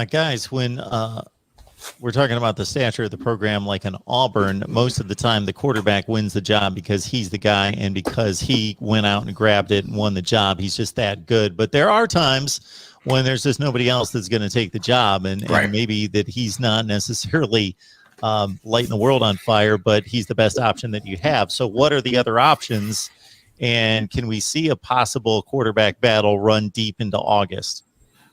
Guys, when we're talking about the stature of the program, like in Auburn, most of the time the quarterback wins the job because he's the guy and because he went out and grabbed it and won the job. He's just that good. But there are times when there's just nobody else that's going to take the job, and maybe that he's not necessarily lighting the world on fire, but he's the best option that you have. So what are the other options? And can we see a possible quarterback battle run deep into August?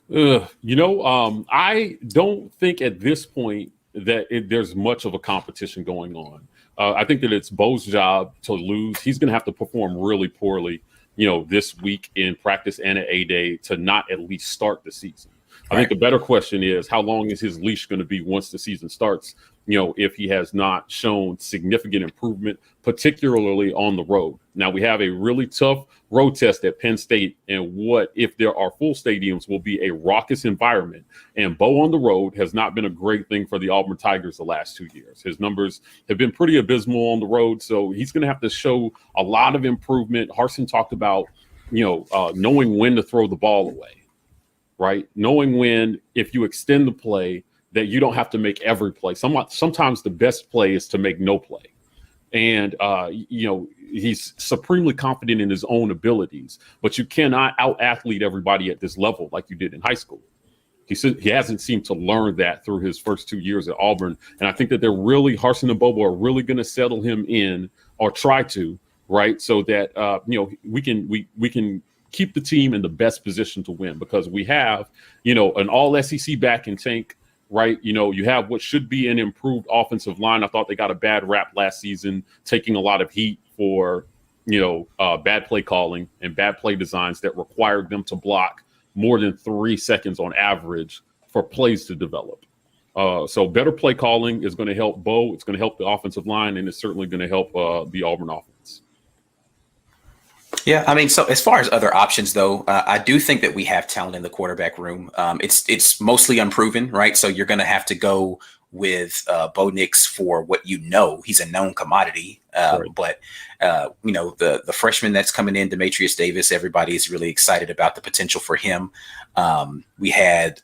I don't think at this point that there's much of a competition going on. I think that it's Bo's job to lose. He's going to have to perform really poorly, this week in practice and at A-Day to not at least start the season. I think the better question is, how long is his leash going to be once the season starts? If he has not shown significant improvement, particularly on the road. Now, we have a really tough road test at Penn State, and what if there are full stadiums will be a raucous environment. And Bo on the road has not been a great thing for the Auburn Tigers the last 2 years. His numbers have been pretty abysmal on the road, so he's going to have to show a lot of improvement. Harsin talked about, knowing when to throw the ball away, right? Knowing when, if you extend the play, that you don't have to make every play. Sometimes the best play is to make no play. And, he's supremely confident in his own abilities, but you cannot out-athlete everybody at this level like you did in high school. He hasn't seemed to learn that through his first 2 years at Auburn. And I think that Harsin and Bobo are really going to settle him in, or try to, right? So that, we can keep the team in the best position to win, because we have, an all SEC back in Tank, right? You have what should be an improved offensive line. I thought they got a bad rap last season, taking a lot of heat for, bad play calling and bad play designs that required them to block more than 3 seconds on average for plays to develop. So better play calling is going to help Bo. It's going to help the offensive line, and it's certainly going to help the Auburn offense. Yeah, I mean, so as far as other options, though, I do think that we have talent in the quarterback room. It's mostly unproven, right? So you're going to have to go with Bo Nix for what he's a known commodity. But the freshman that's coming in, Demetrius Davis, everybody is really excited about the potential for him. We had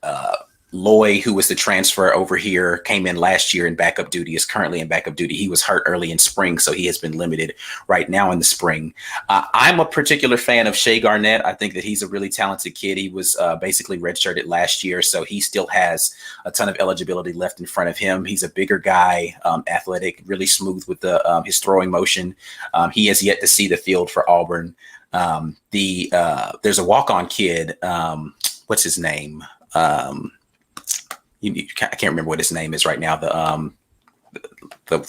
Loy, who was the transfer over here, came in last year in backup duty, is currently in backup duty. He was hurt early in spring, so he has been limited right now in the spring. I'm a particular fan of Shea Garnett. I think that he's a really talented kid. He was basically redshirted last year, so he still has a ton of eligibility left in front of him. He's a bigger guy, athletic, really smooth with his throwing motion. He has yet to see the field for Auburn. There's a walk-on kid. What's his name? I can't remember what his name is right now. The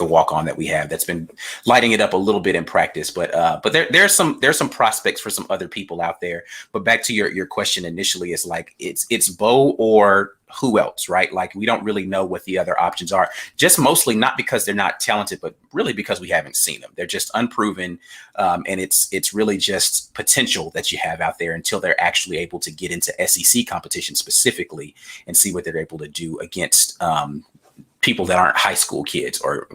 walk-on that we have that's been lighting it up a little bit in practice, but there's some prospects for some other people out there. But back to your question initially, is like it's Bo or who else, right? Like, we don't really know what the other options are, just mostly not because they're not talented, but really because we haven't seen them. They're just unproven. And it's really just potential that you have out there until they're actually able to get into SEC competition specifically and see what they're able to do against people that aren't high school kids or,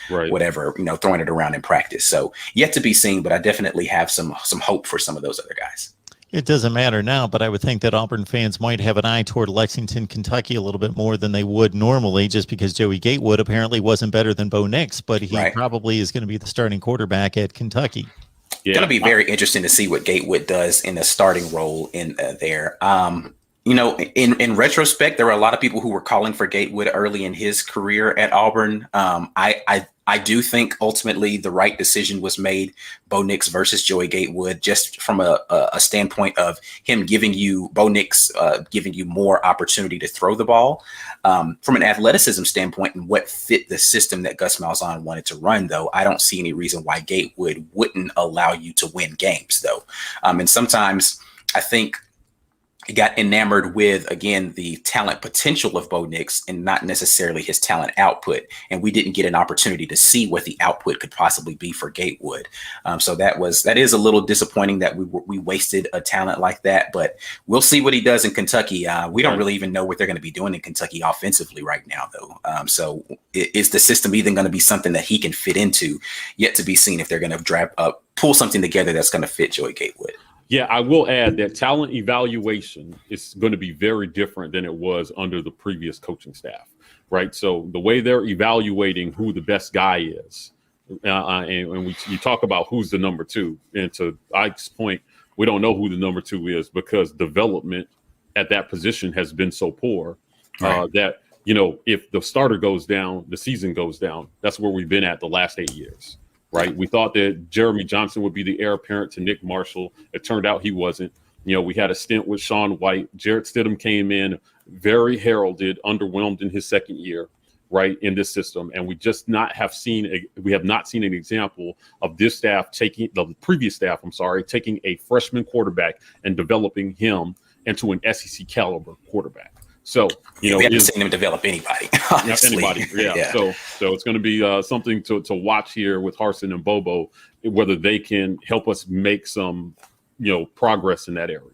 whatever, throwing it around in practice. So yet to be seen, but I definitely have some hope for some of those other guys. It doesn't matter now, but I would think that Auburn fans might have an eye toward Lexington, Kentucky a little bit more than they would normally, just because Joey Gatewood apparently wasn't better than Bo Nix, but he probably is going to be the starting quarterback at Kentucky. Yeah. Going to be very interesting to see what Gatewood does in the starting role in there. In retrospect, there were a lot of people who were calling for Gatewood early in his career at Auburn. I do think ultimately the right decision was made, Bo Nix versus Joey Gatewood, just from a standpoint of him Bo Nix giving you more opportunity to throw the ball. From an athleticism standpoint and what fit the system that Gus Malzahn wanted to run, though, I don't see any reason why Gatewood wouldn't allow you to win games, though. And sometimes I think got enamored with, again, the talent potential of Bo Nix and not necessarily his talent output. And we didn't get an opportunity to see what the output could possibly be for Gatewood. So that is a little disappointing that we wasted a talent like that, but we'll see what he does in Kentucky. We don't really even know what they're going to be doing in Kentucky offensively right now, though. So is the system even going to be something that he can fit into? Yet to be seen if they're going to pull something together that's going to fit Joey Gatewood. Yeah, I will add that talent evaluation is going to be very different than it was under the previous coaching staff, right? So the way they're evaluating who the best guy is, and you talk about who's the number two, and to Ike's point, we don't know who the number two is because development at that position has been so poor that, you know, if the starter goes down, the season goes down. That's where we've been at the last 8 years. Right. We thought that Jeremy Johnson would be the heir apparent to Nick Marshall. It turned out he wasn't. You know, we had a stint with Sean White. Jarrett Stidham came in very heralded, underwhelmed in his second year, right, in this system. And we just we have not seen an example of this staff the previous staff, taking a freshman quarterback and developing him into an SEC caliber quarterback. So, you know, we haven't seen them develop anybody. Honestly. Anybody, yeah. So it's going to be something to watch here with Harsin and Bobo, whether they can help us make some, you know, progress in that area.